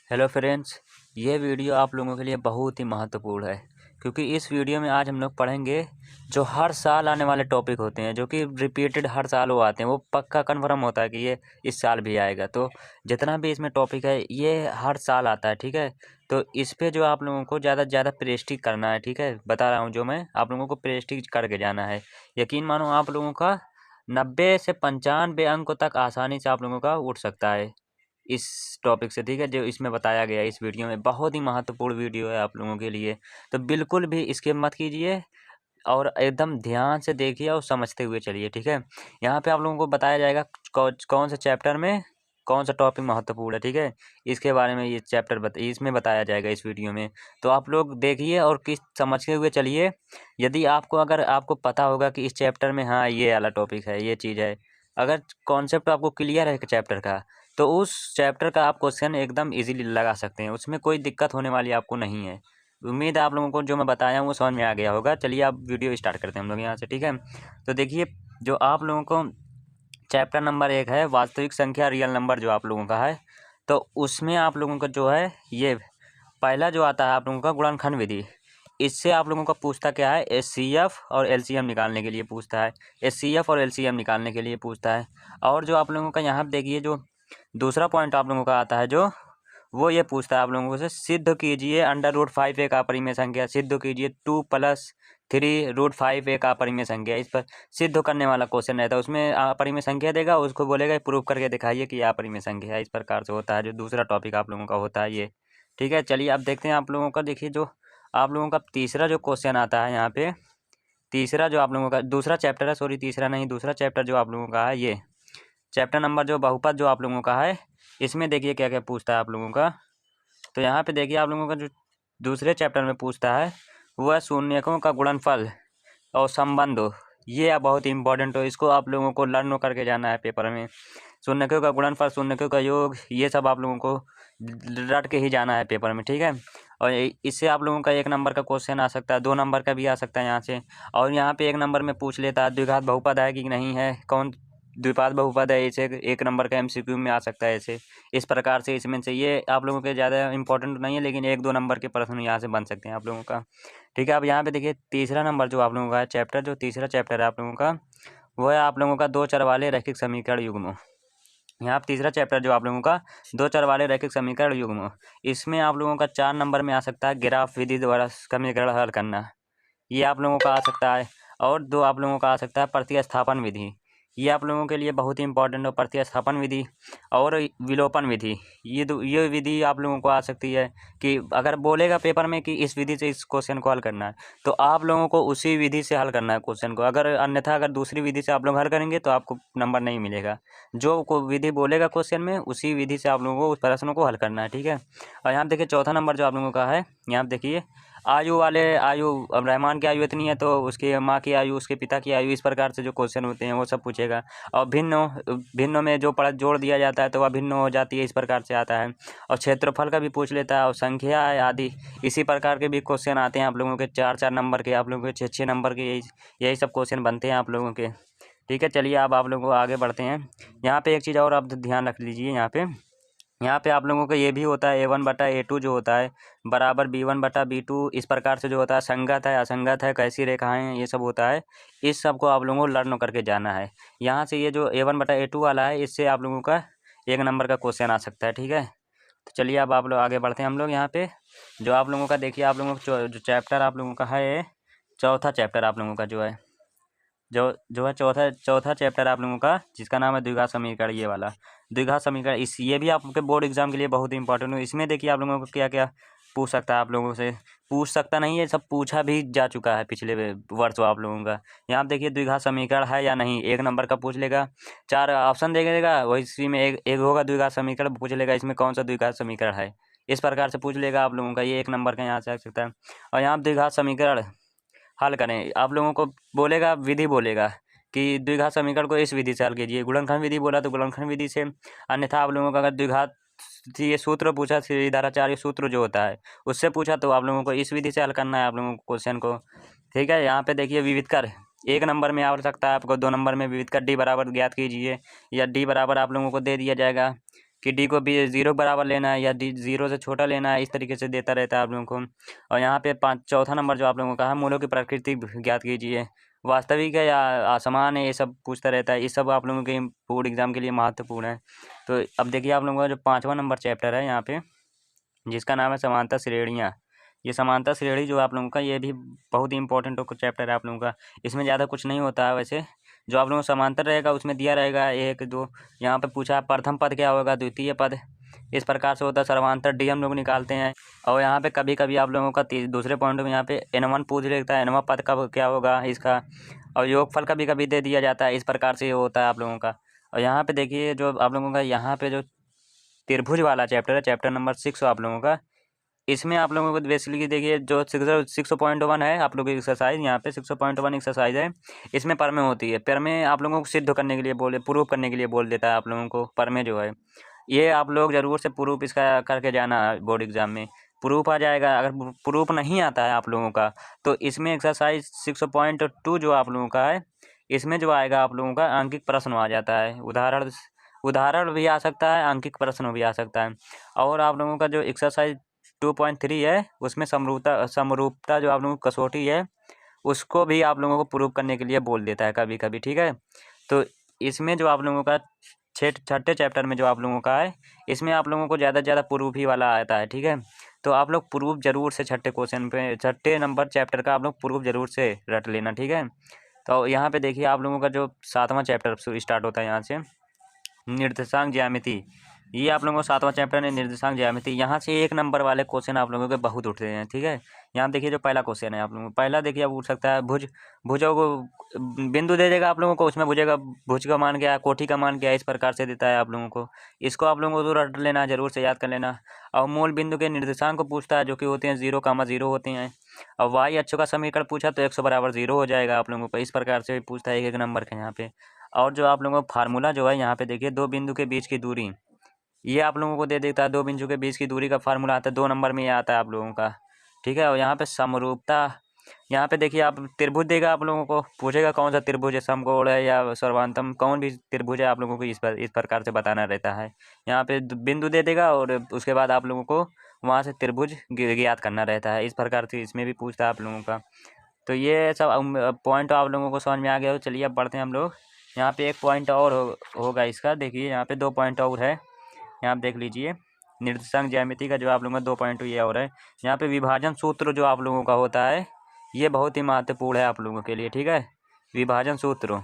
Hello friends, ये video आप लोगों के लिए बहुत ही महत्वपूर्ण है क्योंकि इस वीडियो में आज हम लोग पढ़ेंगे जो हर साल आने वाले टॉपिक होते हैं जो कि रिपीटेड हर साल वो आते हैं, वो पक्का कन्फर्म होता है कि ये इस साल भी आएगा। तो जितना भी इसमें टॉपिक है ये हर साल आता है, ठीक है। तो इस पे जो आप लोगों को ज़्यादा से ज़्यादा प्रैक्टिस करना है, ठीक है। बता रहा हूँ जो मैं आप लोगों को प्रैक्टिस करके जाना है। यकीन मानो आप लोगों का 90 से 95 अंकों तक आसानी से आप लोगों का उठ सकता है इस टॉपिक से, ठीक है। जो इसमें बताया गया है इस वीडियो में, बहुत ही महत्वपूर्ण वीडियो है आप लोगों के लिए। तो बिल्कुल भी स्किप मत कीजिए और एकदम ध्यान से देखिए और समझते हुए चलिए, ठीक है। यहाँ पे आप लोगों को बताया जाएगा कौन से चैप्टर में कौन सा टॉपिक महत्वपूर्ण है, ठीक है। इसके बारे में ये चैप्टर इसमें बताया जाएगा इस वीडियो में। तो आप लोग देखिए और किस समझते हुए चलिए। यदि अगर आपको पता होगा कि इस चैप्टर में हाँ ये वाला टॉपिक है, ये चीज़ है, अगर कॉन्सेप्ट आपको क्लियर है चैप्टर का, तो उस चैप्टर का आप क्वेश्चन एकदम इजीली लगा सकते हैं। उसमें कोई दिक्कत होने वाली आपको नहीं है। उम्मीद है आप लोगों को जो मैं बताया हूँ वो समझ में आ गया होगा। चलिए आप वीडियो स्टार्ट करते हैं हम लोग यहाँ से, ठीक है। तो देखिए जो आप लोगों को चैप्टर नंबर 1 है वास्तविक संख्या रियल नंबर जो आप लोगों का है, तो उसमें आप लोगों का जो है ये पहला जो आता है आप लोगों का गुणनखंड विधि। इससे आप लोगों का पूछता क्या है, एचसीएफ और एलसीएम निकालने के लिए पूछता है। एचसीएफ और एलसीएम निकालने के लिए पूछता है। और जो आप लोगों का यहाँ पे देखिए जो दूसरा पॉइंट आप लोगों का आता है जो वो ये पूछता है आप लोगों से, सिद्ध कीजिए √5 एक अपरिमेय संख्या, सिद्ध कीजिए 2 + 3 √5 एक अपरिमेय संख्या। इस पर सिद्ध करने वाला क्वेश्चन रहता है। उसमें अपरिमेय संख्या देगा, उसको बोलेगा प्रूव करके दिखाइए कि ये अपरिमेय संख्या है। इस प्रकार से होता है जो दूसरा टॉपिक आप लोगों का होता है ये, ठीक है। चलिए अब देखते हैं आप लोगों का। देखिए जो आप लोगों का तीसरा जो क्वेश्चन आता है यहाँ पे, तीसरा जो आप लोगों का दूसरा चैप्टर है, सॉरी तीसरा नहीं दूसरा चैप्टर जो आप लोगों का है, ये चैप्टर नंबर जो बहुपद जो आप लोगों का है, इसमें देखिए क्या क्या पूछता है आप लोगों का। तो यहाँ पे देखिए आप लोगों का जो दूसरे चैप्टर में पूछता है वो है शून्यकों का गुणनफल और संबंध। ये बहुत इंपॉर्टेंट हो, इसको आप लोगों को लर्न करके जाना है पेपर में। शून्यकों का गुणनफल, शून्यकों का योग, ये सब आप लोगों को रट के ही जाना है पेपर में, ठीक है। और इससे आप लोगों का 1 नंबर का क्वेश्चन आ सकता है, 2 नंबर का भी आ सकता है यहाँ से। और यहाँ पे 1 नंबर में पूछ लेता है द्विघात बहुपद है कि नहीं है, कौन द्विपाद बहुपद है, इसे 1 नंबर का एमसीक्यू में आ सकता है ऐसे। इस प्रकार से इसमें से ये आप लोगों के ज़्यादा इंपॉर्टेंट नहीं है, लेकिन 1-2 नंबर के प्रश्न यहाँ से बन सकते हैं आप लोगों का, ठीक है। अब यहाँ पे देखिए तीसरा नंबर जो आप लोगों का है चैप्टर, जो तीसरा चैप्टर है आप लोगों का, वो है आप लोगों का 2 चर वाले रैखिक समीकरण युग्म। यहाँ पे तीसरा चैप्टर जो आप लोगों का 2 चर वाले रैखिक समीकरण युग्म, इसमें आप लोगों का 4 नंबर में आ सकता है ग्राफ विधि द्वारा समीकरण हल करना, ये आप लोगों का आ सकता है। और 2 आप लोगों का आ सकता है प्रतिस्थापन विधि, ये आप लोगों के लिए बहुत ही इंपॉर्टेंट है। प्रतिस्थापन विधि और विलोपन विधि, ये विधि आप लोगों को आ सकती है कि अगर बोलेगा पेपर में कि इस विधि से इस क्वेश्चन को हल करना है, तो आप लोगों को उसी विधि से हल करना है क्वेश्चन को। अगर अन्यथा अगर दूसरी विधि से आप लोग हल करेंगे तो आपको नंबर नहीं मिलेगा। जो को विधि बोलेगा क्वेश्चन में उसी विधि से आप लोगों को उस प्रश्नों को हल करना है, ठीक है। और यहाँ देखिए चौथा नंबर जो आप लोगों का है, यहाँ देखिए आयु, अब रहमान की आयु इतनी है तो उसकी माँ की आयु, उसके पिता की आयु, इस प्रकार से जो क्वेश्चन होते हैं वो सब पूछेगा। और भिन्न में जो पढ़ जोड़ दिया जाता है तो वह भिन्न हो जाती है, इस प्रकार से आता है। और क्षेत्रफल का भी पूछ लेता है और संख्या आदि इसी प्रकार के भी क्वेश्चन आते हैं आप लोगों के 4-4 नंबर के, आप लोगों के 6-6 नंबर के, यही सब क्वेश्चन बनते हैं आप लोगों के, ठीक है। चलिए अब आप लोगों को आगे बढ़ते हैं। यहाँ पे एक चीज़ और आप ध्यान रख लीजिए, यहाँ पे आप लोगों का ये भी होता है A1/A2 जो होता है बराबर B1/B2, इस प्रकार से जो होता है संगत है असंगत है कैसी रेखाएं हैं, ये सब होता है। इस सब को आप लोगों को लर्न करके जाना है। यहाँ से ये जो A1/A2 वाला है, इससे आप लोगों का 1 नंबर का क्वेश्चन आ सकता है, ठीक है। तो चलिए अब आप लोग आगे बढ़ते हैं हम लोग। यहाँ पे जो आप लोगों का देखिए आप लोगों का जो चैप्टर आप लोगों का है, चौथा चैप्टर आप लोगों का जो है जो है चौथा चैप्टर आप लोगों का, जिसका नाम है द्विघात समीकरण, ये वाला द्विघात समीकरण। ये भी आपके बोर्ड एग्जाम के लिए बहुत ही इंपॉर्टेंट है। इसमें देखिए आप लोगों को क्या क्या पूछ सकता है, आप लोगों से पूछ सकता नहीं है, सब पूछा भी जा चुका है पिछले वर्ष आप लोगों का। यहाँ देखिए द्विघात समीकरण है या नहीं, 1 नंबर का पूछ लेगा, 4 ऑप्शन दे देगा, वही इसी में एक होगा द्विघात समीकरण, पूछ लेगा इसमें कौन सा द्विघात समीकरण है, इस प्रकार से पूछ लेगा आप लोगों का। ये 1 नंबर का यहाँ से आ सकता है। और यहाँ द्विघात समीकरण हल करें, आप लोगों को बोलेगा, विधि बोलेगा कि द्विघात समीकरण को इस विधि से हल कीजिए। गुणनखंड विधि बोला तो गुणनखंड विधि से, अन्यथा आप लोगों का अगर द्विघात ये सूत्र पूछा, श्रीधराचार्य सूत्र जो होता है उससे पूछा, तो आप लोगों को इस विधि से हल करना है आप लोगों को क्वेश्चन को, ठीक है। यहाँ पे देखिए विविध कर 1 नंबर में आ सकता है आपको, 2 नंबर में विविध कर D बराबर ज्ञात कीजिए, या D बराबर आप लोगों को दे दिया जाएगा कि डी को भी 0 बराबर लेना है या डी 0 से छोटा लेना है, इस तरीके से देता रहता है आप लोगों को। और यहाँ पे चौथा नंबर जो आप लोगों का है, मूलों की प्रकृति ज्ञात कीजिए, वास्तविक है या असमान है, ये सब पूछता रहता है। ये सब आप लोगों के बोर्ड एग्जाम के लिए महत्वपूर्ण है। तो अब देखिए आप लोगों का जो 5वां नंबर चैप्टर है यहाँ पे, जिसका नाम है समांतर श्रेणियाँ। ये समांतर श्रेणी जो आप लोगों का, ये भी बहुत ही इंपॉर्टेंट चैप्टर है आप लोगों का। इसमें ज़्यादा कुछ नहीं होता है वैसे। जो आप लोगों को समांतर रहेगा उसमें दिया रहेगा 1 2, यहाँ पे पूछा प्रथम पद क्या होगा, द्वितीय पद, इस प्रकार से होता है। सर्वांतर डी हम लोग निकालते हैं। और यहाँ पे कभी कभी आप लोगों का दूसरे पॉइंट में यहाँ पे n1 पूछ लेता है, n वां पद कब क्या होगा इसका। और योगफल कभी कभी दे दिया जाता है, इस प्रकार से ये होता है आप लोगों का। और यहाँ पे देखिए जो आप लोगों का यहाँ पे जो त्रिभुज वाला चैप्टर है, चैप्टर नंबर 6 आप लोगों का, इसमें आप लोगों को बेसिकली देखिए जो 6.1 है आप लोगों की एक्सरसाइज, यहाँ पे 6.1 एक्सरसाइज है। इसमें परमें होती है। परमें आप लोगों को सिद्ध करने के लिए प्रूफ करने के लिए बोल देता है आप लोगों को। परमें जो है ये आप लोग ज़रूर से प्रूफ इसका करके जाना बोर्ड एग्जाम में। प्रूफ आ जाएगा। अगर प्रूफ नहीं आता है आप लोगों का तो इसमें एक्सरसाइज 6.2 जो आप लोगों का है, इसमें जो आएगा आप लोगों का अंकित प्रश्न आ जाता है। उदाहरण भी आ सकता है, अंकित प्रश्न भी आ सकता है। और आप लोगों का जो एक्सरसाइज 2.3 है उसमें समरूपता जो आप लोगों की कसौटी है, उसको भी आप लोगों को प्रूव करने के लिए बोल देता है कभी कभी, ठीक है। तो इसमें जो आप लोगों का छठे चैप्टर में जो आप लोगों का है, इसमें आप लोगों को ज़्यादा से ज़्यादा प्रूफ ही वाला आता है, ठीक है। तो आप लोग प्रूफ जरूर से छठे क्वेश्चन पे, छठे नंबर चैप्टर का आप लोग प्रूफ जरूर से रट लेना, ठीक है। तो यहाँ पे देखिए आप लोगों का जो 7वां चैप्टर स्टार्ट होता है यहाँ से, निर्देशांक ज्यामिति। ये आप लोगों को 7वां चैप्टर है निर्देशांक ज्यामिति। यहाँ से 1 नंबर वाले क्वेश्चन आप लोगों के बहुत उठते हैं, ठीक है। यहाँ देखिए जो पहला क्वेश्चन है आप लोगों को, पहला देखिए अब उठ सकता है भुजों को बिंदु दे देगा आप लोगों को, उसमें भुज का मान क्या है, कोटि का मान क्या है, इस प्रकार से देता है आप लोगों को। इसको आप लोगों को तो रट लेना, जरूर से याद कर लेना। और मूल बिंदु के निर्देशांक को पूछता है, जो कि होते हैं 0,0 होते हैं। और वाई अक्षों का समीकरण पूछा तो 100 बराबर 0 हो जाएगा आप लोगों को। इस प्रकार से पूछता है 1 नंबर का यहाँ पे। और जो आप लोगों को फार्मूला जो है यहाँ पे देखिए, 2 बिंदु के बीच की दूरी, ये आप लोगों को दे देता है। 2 बिंदु के बीच की दूरी का फार्मूला आता है, 2 नंबर में ये आता है आप लोगों का, ठीक है। और यहाँ पे समरूपता, यहाँ पे देखिए आप त्रिभुज देगा आप लोगों को, पूछेगा कौन सा त्रिभुज है, समकोण है या सर्वांतम, कौन भी त्रिभुज है आप लोगों को इस प्रकार से बताना रहता है। यहाँ पे बिंदु दे देगा और उसके बाद आप लोगों को वहाँ से त्रिभुज ज्ञात करना रहता है। इस प्रकार से इसमें भी पूछता है आप लोगों का। तो ये सब पॉइंट आप लोगों को समझ में आ गया हो। चलिए अब बढ़ते हैं हम लोग। यहाँ पे एक पॉइंट और होगा इसका, देखिए यहाँ पे 2 पॉइंट और है, यहाँ आप देख लीजिए। निर्देशांक ज्यामिति का जो आप लोगों का 2 पॉइंट ये और है। यहाँ पे विभाजन सूत्र जो आप लोगों का होता है, ये बहुत ही महत्वपूर्ण है आप लोगों के लिए, ठीक है। विभाजन सूत्र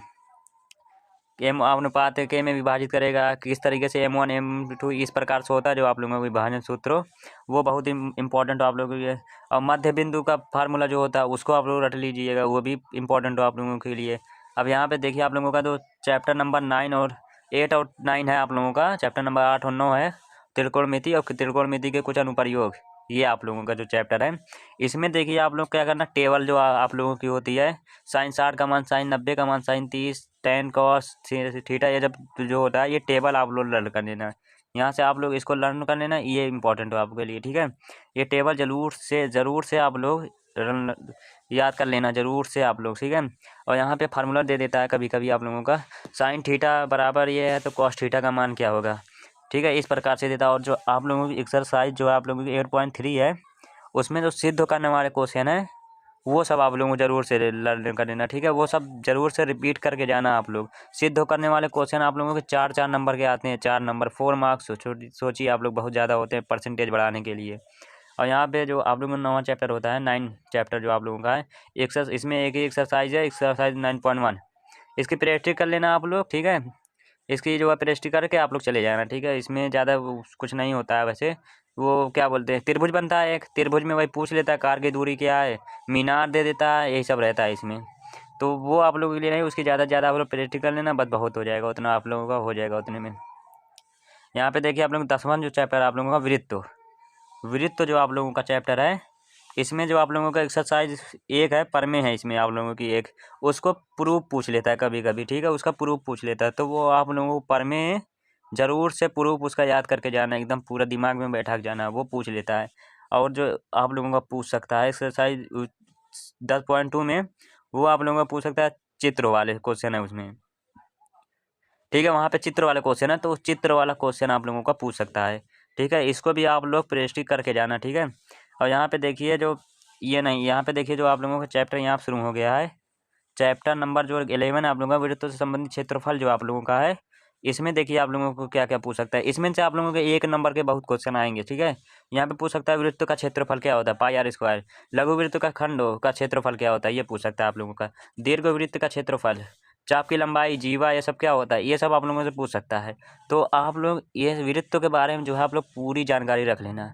एम अनुपात के में विभाजित करेगा, किस तरीके से M1 M2 इस प्रकार से होता है जो आप लोगों का विभाजन सूत्र, वो बहुत ही इंपॉर्टेंट हो आप लोगों के लिए। और मध्य बिंदु का फार्मूला जो होता है उसको आप लोग रट लीजिएगा, वो भी इंपॉर्टेंट हो आप लोगों के लिए। अब यहाँ पे देखिए आप लोगों का तो चैप्टर नंबर 9 और 8 और 9 है आप लोगों का, चैप्टर नंबर 8 और 9 है त्रिकोणमिति और त्रिकोणमिति के कुछ अनुप्रयोग, ये आप लोगों का जो चैप्टर है। इसमें देखिए आप लोग क्या करना, टेबल जो आप लोगों की होती है, साइन 60 का मान, साइन 90 का मान, साइन 30, टेन कॉस थीटा, ये जब जो होता है ये टेबल आप लोग लर्न कर लेना। यहाँ से आप लोग इसको लर्न कर लेना, ये इंपॉर्टेंट हो आपके लिए, ठीक है। ये टेबल ज़रूर से आप लोग याद कर लेना, ज़रूर से आप लोग, ठीक है। और यहाँ पे फार्मूला दे देता है कभी कभी आप लोगों का, साइन थीटा बराबर ये है तो कॉस थीटा का मान क्या होगा, ठीक है। इस प्रकार से देता है। और जो आप लोगों की एक्सरसाइज जो आप लोगों की 8.3 है, उसमें जो सिद्ध करने वाले क्वेश्चन है वो सब आप लोगों को ज़रूर से लर्न कर लेना, ठीक है। वो सब ज़रूर से रिपीट करके जाना आप लोग। सिद्ध करने वाले क्वेश्चन आप लोगों के 4-4 नंबर के आते हैं, 4 नंबर 4 मार्क्स, सोचिए आप लोग बहुत ज़्यादा होते हैं परसेंटेज बढ़ाने के लिए। और यहाँ पे जो आप लोगों का 9वां चैप्टर होता है, 9 चैप्टर जो आप लोगों का है, इसमें एक ही एक्सरसाइज है, एक्सरसाइज 9.1, इसकी प्रैक्टिस कर लेना आप लोग, ठीक है। इसकी जो है प्रैक्टिस करके आप लोग चले जाना, ठीक है। इसमें ज़्यादा कुछ नहीं होता है वैसे। वो क्या बोलते हैं, त्रिभुज बनता है एक, त्रिभुज में वही पूछ लेता है कार की दूरी क्या है, मीनार दे देता है, यही सब रहता है इसमें। तो वो आप लोगों के लिए नहीं, उसकी ज़्यादा से ज़्यादा आप लोग प्रैक्टिस कर लेना, बस बहुत हो जाएगा, उतना आप लोगों का हो जाएगा उतने में। यहाँ पे देखिए आप लोग 10वां जो चैप्टर आप लोगों का वृत्त जो आप लोगों का चैप्टर है, इसमें जो आप लोगों का एक्सरसाइज 1 है, परमें है इसमें आप लोगों की एक, उसको प्रूफ पूछ लेता है कभी कभी, ठीक है। उसका प्रूफ पूछ लेता है, तो वो आप लोगों को परमें ज़रूर से प्रूफ उसका याद करके जाना, एकदम पूरा दिमाग में बैठा के जाना, वो पूछ लेता है। और जो आप लोगों का पूछ सकता है एक्सरसाइज 10.2 में, वो आप लोगों का पूछ सकता है चित्र वाले क्वेश्चन है उसमें। ठीक है, वहाँ पे चित्र वाला क्वेश्चन है, तो उस चित्र वाला क्वेश्चन आप लोगों का पूछ सकता है। ठीक है, इसको भी आप लोग प्रैक्टिस करके जाना। ठीक है, और यहाँ पे देखिए जो ये नहीं, यहाँ पे देखिए जो आप लोगों का चैप्टर यहाँ शुरू हो गया है, चैप्टर नंबर जो 11 आप लोगों का वृत्तों से संबंधित क्षेत्रफल जो आप लोगों का है, इसमें देखिए आप लोगों को क्या क्या पूछ सकता है। इसमें से आप लोगों के 1 नंबर के बहुत क्वेश्चन आएंगे। ठीक है, यहाँ पे पूछ सकता है वृत्त का क्षेत्रफल क्या होता है, पाई आर स्क्वायर। लघु वृत्त का खंड का क्षेत्रफल क्या होता है, ये पूछ सकता है आप लोगों का। दीर्घ वृत्त का क्षेत्रफल, चाप की लंबाई, जीवा, ये सब क्या होता है, ये सब आप लोगों से पूछ सकता है। तो आप लोग ये वृत्तों के बारे में जो है आप लोग पूरी जानकारी रख लेना,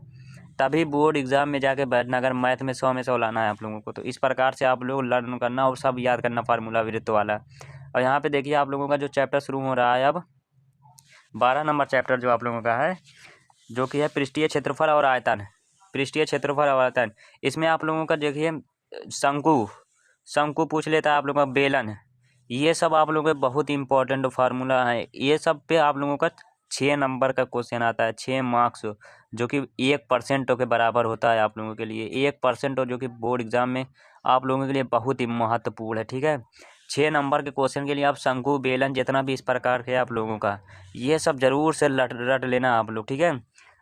तभी बोर्ड एग्जाम में जाके बैठना। अगर मैथ में 100 में 100 लाना है आप लोगों को, तो इस प्रकार से आप लोग लर्न करना और सब याद करना फार्मूला वृत्त वाला। और यहाँ पे देखिए आप लोगों का जो चैप्टर शुरू हो रहा है अब 12 नंबर चैप्टर जो आप लोगों का है, जो कि है पृष्ठीय क्षेत्रफल और आयतन। पृष्ठीय क्षेत्रफल और आयतन, इसमें आप लोगों का देखिए शंकु पूछ लेता है आप लोगों का, बेलन, ये सब आप लोगों के बहुत इंपॉर्टेंट फार्मूला है। ये सब पे आप लोगों का 6 नंबर का क्वेश्चन आता है, 6 मार्क्स, जो कि 1% के बराबर होता है आप लोगों के लिए। 1% जो कि बोर्ड एग्जाम में आप लोगों के लिए बहुत ही महत्वपूर्ण है। ठीक है, 6 नंबर के क्वेश्चन के लिए आप शंकु, बेलन, जितना भी इस प्रकार के आप लोगों का, ये सब जरूर से रट लेना आप लोग। ठीक है,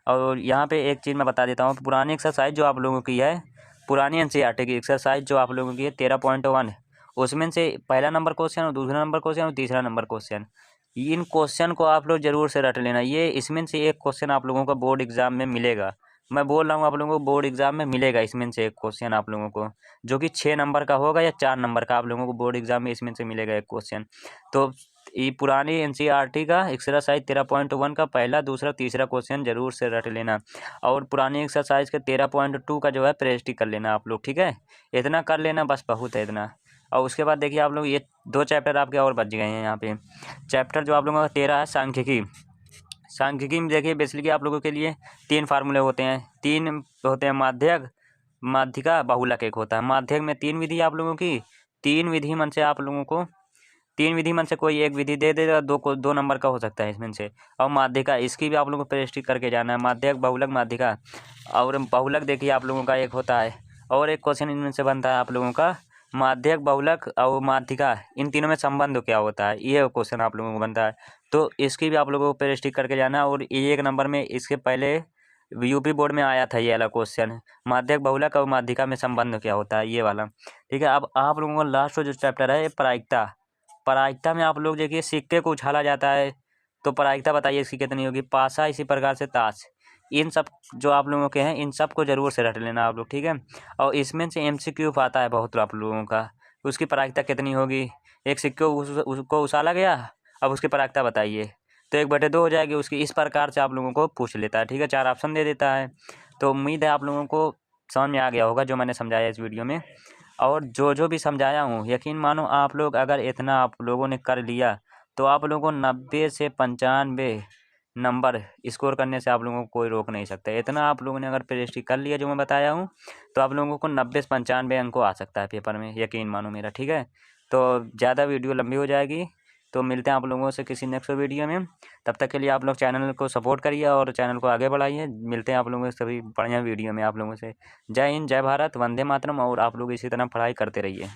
और यहाँ पे एक चीज़ मैं बता देता हूँ, पुरानी एक्सरसाइज जो आप लोगों की है, पुरानी एनसीईआरटी की एक्सरसाइज जो आप लोगों की है 13.1, उसमें से पहला नंबर क्वेश्चन और दूसरा नंबर क्वेश्चन और तीसरा नंबर क्वेश्चन, इन क्वेश्चन को आप लोग जरूर से रट लेना। ये इसमें से एक क्वेश्चन आप लोगों का बोर्ड एग्जाम में मिलेगा, मैं बोल रहा हूँ आप लोगों को बोर्ड एग्जाम में मिलेगा इसमें से एक क्वेश्चन आप लोगों को, जो कि 6 नंबर का होगा या 4 नंबर का, आप लोगों को बोर्ड एग्जाम में इसमें से मिलेगा एक क्वेश्चन। तो ये पुरानी एनसीईआरटी का एक्सरसाइज 13.1 का पहला, दूसरा, तीसरा क्वेश्चन जरूर से रट लेना, और पुरानी एक्सरसाइज के 13.2 का जो है प्रैक्टिस कर लेना आप लोग। ठीक है, इतना कर लेना बस, बहुत है इतना। और उसके बाद देखिए आप लोग ये 2 चैप्टर आपके और बच गए हैं यहाँ पे। चैप्टर जो आप लोगों का 13 है सांख्यिकी। सांख्यिकी में देखिए बेसिकली आप लोगों के लिए 3 फार्मूले होते हैं, 3 होते हैं, माध्यक, माध्यिका, बहुलक एक होता है। माध्यक में 3 विधि आप लोगों की, 3 विधि मन से आप लोगों को 3 विधि मन से कोई एक विधि दे देगा, 2 नंबर का हो सकता है इसमें से। और माध्यिका, इसकी भी आप लोगों को प्रैक्टिस करके जाना है, माध्यक, बहुलक, माध्यिका। और बहुलक देखिए आप लोगों का एक होता है, और एक क्वेश्चन इनमें से बनता है आप लोगों का, माध्यक, बहुलक और माध्यिका, इन तीनों में संबंध क्या होता है, ये क्वेश्चन आप लोगों को बनता है। तो इसकी भी आप लोगों को प्रैक्टिस करके जाना है। और ये 1 नंबर में इसके पहले यूपी बोर्ड में आया था ये वाला क्वेश्चन, माध्यक, बहुलक और माध्यिका में संबंध क्या होता है, ये वाला। ठीक है, अब आप लोगों का लास्ट जो चैप्टर है प्रायिकता। प्रायिकता में आप लोग देखिए सिक्के को उछाला जाता है, तो प्रायिकता बताइए इसकी कितनी होगी। पासा, इसी प्रकार से ताश, इन सब जो आप लोगों के हैं, इन सब को जरूर से रट लेना आप लोग। ठीक है, और इसमें से MCQ आता है बहुत आप लोगों का, उसकी प्रायिकता कितनी होगी। एक सिक्के उसको उछाला गया, अब उसकी प्रायिकता बताइए, तो 1/2 हो जाएगी उसकी। इस प्रकार से आप लोगों को पूछ लेता है। ठीक है, 4 ऑप्शन दे देता है। तो उम्मीद है आप लोगों को समझ में आ गया होगा जो मैंने समझाया इस वीडियो में। और जो भी समझाया हूँ, यकीन मानो आप लोग अगर इतना आप लोगों ने कर लिया, तो आप लोगों को 90 से 95 नंबर स्कोर करने से आप लोगों को कोई रोक नहीं सकता। इतना आप लोगों ने अगर प्रैक्टिस कर लिया जो मैं बताया हूँ, तो आप लोगों को 90 से 95 अंक आ सकता है पेपर में, यकीन मानो मेरा। ठीक है, तो ज़्यादा वीडियो लंबी हो जाएगी, तो मिलते हैं आप लोगों से किसी नेक्स्ट वीडियो में। तब तक के लिए आप लोग चैनल को सपोर्ट करिए और चैनल को आगे बढ़ाइए। मिलते हैं आप लोगों से सभी बढ़िया वीडियो में आप लोगों से। जय हिंद, जय भारत, वंदे मातरम, और आप लोग इसी तरह पढ़ाई करते रहिए।